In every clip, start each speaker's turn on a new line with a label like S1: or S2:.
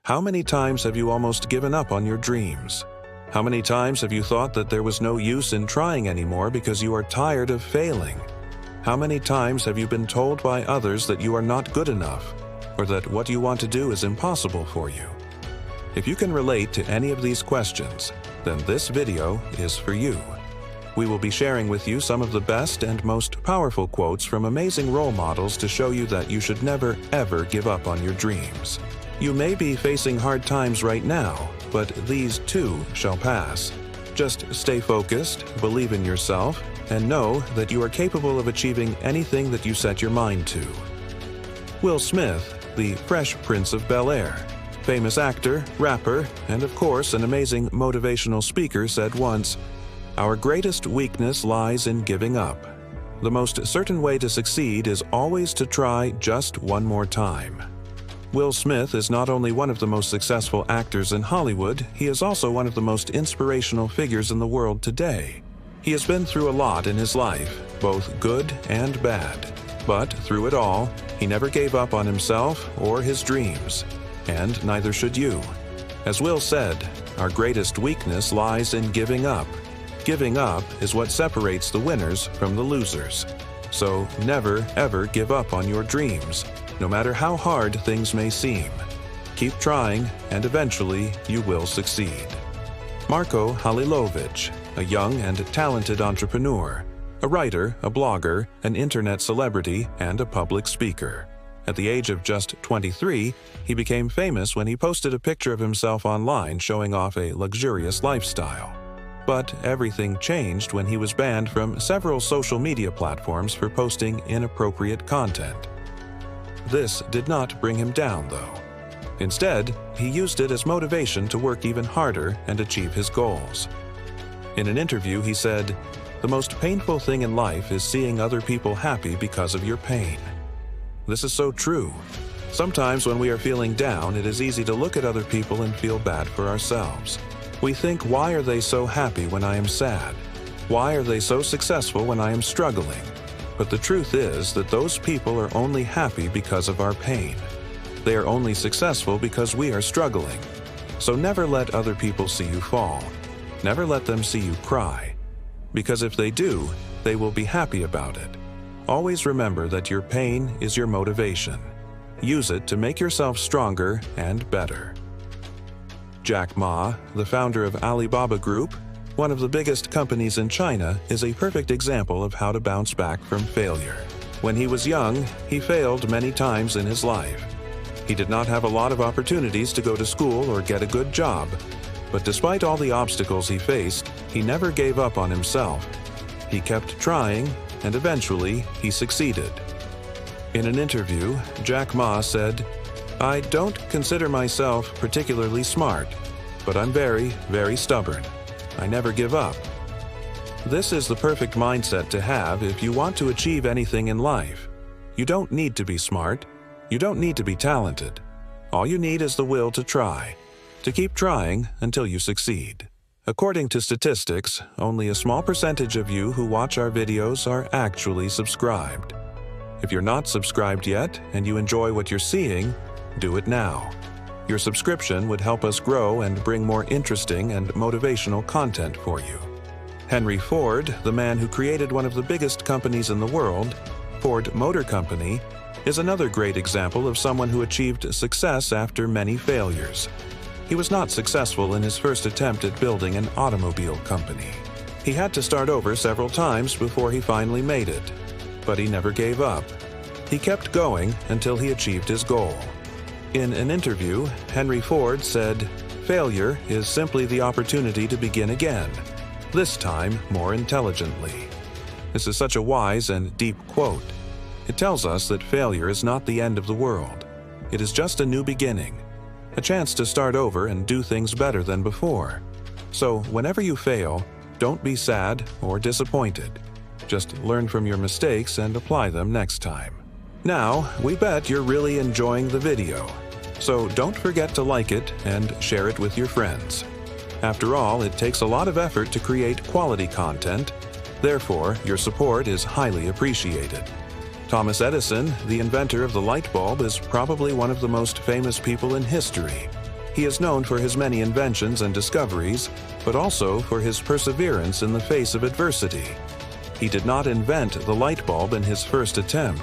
S1: How many times have you almost given up on your dreams? How many times have you thought that there was no use in trying anymore because you are tired of failing? How many times have you been told by others that you are not good enough, or that what you want to do is impossible for you? If you can relate to any of these questions, then this video is for you. We will be sharing with you some of the best and most powerful quotes from amazing role models to show you that you should never, ever give up on your dreams. You may be facing hard times right now, but these too shall pass. Just stay focused, believe in yourself, and know that you are capable of achieving anything that you set your mind to. Will Smith, the Fresh Prince of Bel-Air, famous actor, rapper, and of course an amazing motivational speaker, said once, "Our greatest weakness lies in giving up. The most certain way to succeed is always to try just one more time." Will Smith is not only one of the most successful actors in Hollywood, he is also one of the most inspirational figures in the world today. He has been through a lot in his life, both good and bad. But through it all, he never gave up on himself or his dreams. And neither should you. As Will said, our greatest weakness lies in giving up. Giving up is what separates the winners from the losers. So never, ever give up on your dreams, no matter how hard things may seem. Keep trying, and eventually you will succeed. Marko Halilovic, a young and talented entrepreneur, a writer, a blogger, an internet celebrity, and a public speaker. At the age of just 23, he became famous when he posted a picture of himself online showing off a luxurious lifestyle. But everything changed when he was banned from several social media platforms for posting inappropriate content. This did not bring him down, though. Instead, he used it as motivation to work even harder and achieve his goals. In an interview, he said, "The most painful thing in life is seeing other people happy because of your pain." This is so true. Sometimes when we are feeling down, it is easy to look at other people and feel bad for ourselves. We think, why are they so happy when I am sad? Why are they so successful when I am struggling? But the truth is that those people are only happy because of our pain. They are only successful because we are struggling. So never let other people see you fall. Never let them see you cry. Because if they do, they will be happy about it. Always remember that your pain is your motivation. Use it to make yourself stronger and better. Jack Ma, the founder of Alibaba Group, one of the biggest companies in China, is a perfect example of how to bounce back from failure. When he was young, he failed many times in his life. He did not have a lot of opportunities to go to school or get a good job. But despite all the obstacles he faced, he never gave up on himself. He kept trying, and eventually he succeeded. In an interview, Jack Ma said, "I don't consider myself particularly smart, but I'm very, very stubborn. I never give up." This is the perfect mindset to have if you want to achieve anything in life. You don't need to be smart. You don't need to be talented. All you need is the will to try, to keep trying until you succeed. According to statistics, only a small percentage of you who watch our videos are actually subscribed. If you're not subscribed yet and you enjoy what you're seeing, do it now. Your subscription would help us grow and bring more interesting and motivational content for you. Henry Ford, the man who created one of the biggest companies in the world, Ford Motor Company, is another great example of someone who achieved success after many failures. He was not successful in his first attempt at building an automobile company. He had to start over several times before he finally made it. But he never gave up. He kept going until he achieved his goal. In an interview, Henry Ford said, "Failure is simply the opportunity to begin again, this time more intelligently." This is such a wise and deep quote. It tells us that failure is not the end of the world. It is just a new beginning, a chance to start over and do things better than before. So whenever you fail, don't be sad or disappointed. Just learn from your mistakes and apply them next time. Now, we bet you're really enjoying the video. So don't forget to like it and share it with your friends. After all, it takes a lot of effort to create quality content. Therefore, your support is highly appreciated. Thomas Edison, the inventor of the light bulb, is probably one of the most famous people in history. He is known for his many inventions and discoveries, but also for his perseverance in the face of adversity. He did not invent the light bulb in his first attempt.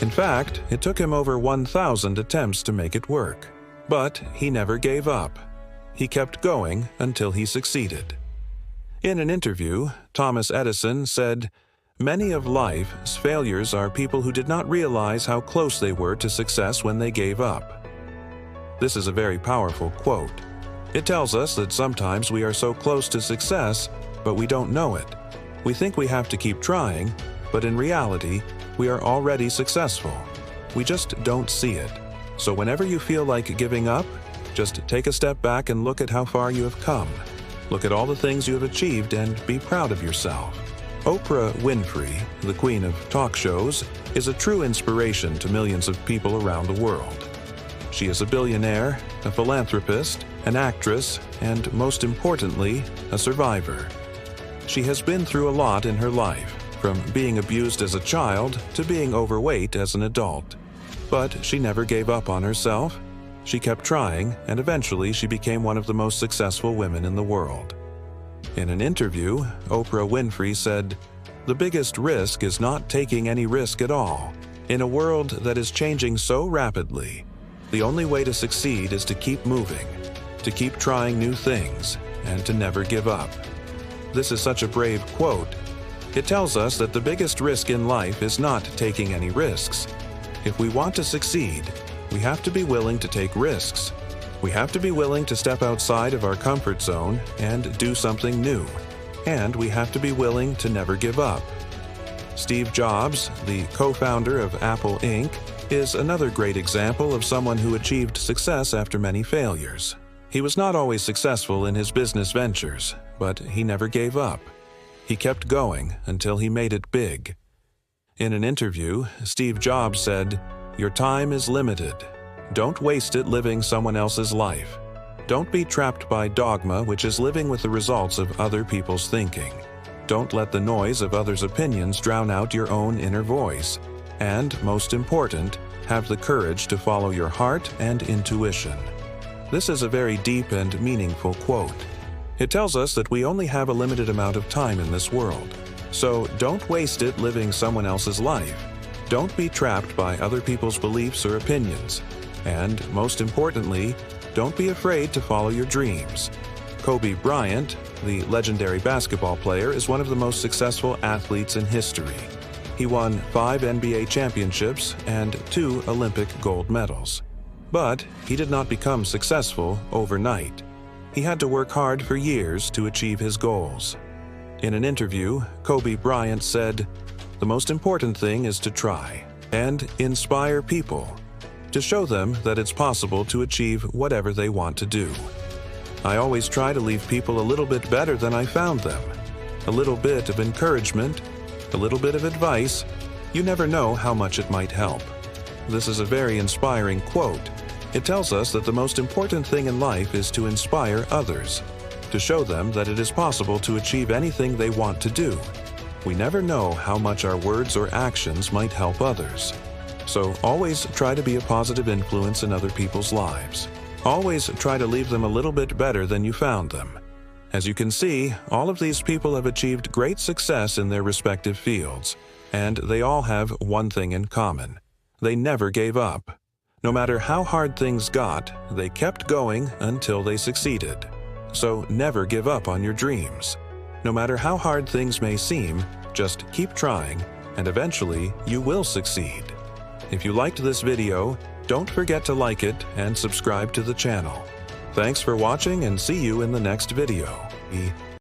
S1: In fact, it took him over 1,000 attempts to make it work. But he never gave up. He kept going until he succeeded. In an interview, Thomas Edison said, "Many of life's failures are people who did not realize how close they were to success when they gave up." This is a very powerful quote. It tells us that sometimes we are so close to success, but we don't know it. We think we have to keep trying, but in reality, we are already successful. We just don't see it. So whenever you feel like giving up, just take a step back and look at how far you have come. Look at all the things you have achieved and be proud of yourself. Oprah Winfrey, the queen of talk shows, is a true inspiration to millions of people around the world. She is a billionaire, a philanthropist, an actress, and most importantly, a survivor. She has been through a lot in her life, from being abused as a child to being overweight as an adult. But she never gave up on herself. She kept trying, and eventually she became one of the most successful women in the world. In an interview, Oprah Winfrey said, "The biggest risk is not taking any risk at all. In a world that is changing so rapidly, the only way to succeed is to keep moving, to keep trying new things, and to never give up." This is such a brave quote. It tells us that the biggest risk in life is not taking any risks. If we want to succeed, we have to be willing to take risks. We have to be willing to step outside of our comfort zone and do something new. And we have to be willing to never give up. Steve Jobs, the co-founder of Apple Inc., is another great example of someone who achieved success after many failures. He was not always successful in his business ventures, but he never gave up. He kept going until he made it big. In an interview, Steve Jobs said, "Your time is limited. Don't waste it living someone else's life. Don't be trapped by dogma, which is living with the results of other people's thinking. Don't let the noise of others' opinions drown out your own inner voice. And, most important, have the courage to follow your heart and intuition." This is a very deep and meaningful quote. It tells us that we only have a limited amount of time in this world. So don't waste it living someone else's life. Don't be trapped by other people's beliefs or opinions. And, most importantly, don't be afraid to follow your dreams. Kobe Bryant, the legendary basketball player, is one of the most successful athletes in history. He won 5 NBA championships and 2 Olympic gold medals. But he did not become successful overnight. He had to work hard for years to achieve his goals. In an interview, Kobe Bryant said, "The most important thing is to try and inspire people, to show them that it's possible to achieve whatever they want to do. I always try to leave people a little bit better than I found them. A little bit of encouragement, a little bit of advice. You never know how much it might help." This is a very inspiring quote. It tells us that the most important thing in life is to inspire others, to show them that it is possible to achieve anything they want to do. We never know how much our words or actions might help others. So always try to be a positive influence in other people's lives. Always try to leave them a little bit better than you found them. As you can see, all of these people have achieved great success in their respective fields, and they all have one thing in common. They never gave up. No matter how hard things got, they kept going until they succeeded. So never give up on your dreams. No matter how hard things may seem, just keep trying, and eventually you will succeed. If you liked this video, don't forget to like it and subscribe to the channel. Thanks for watching and see you in the next video.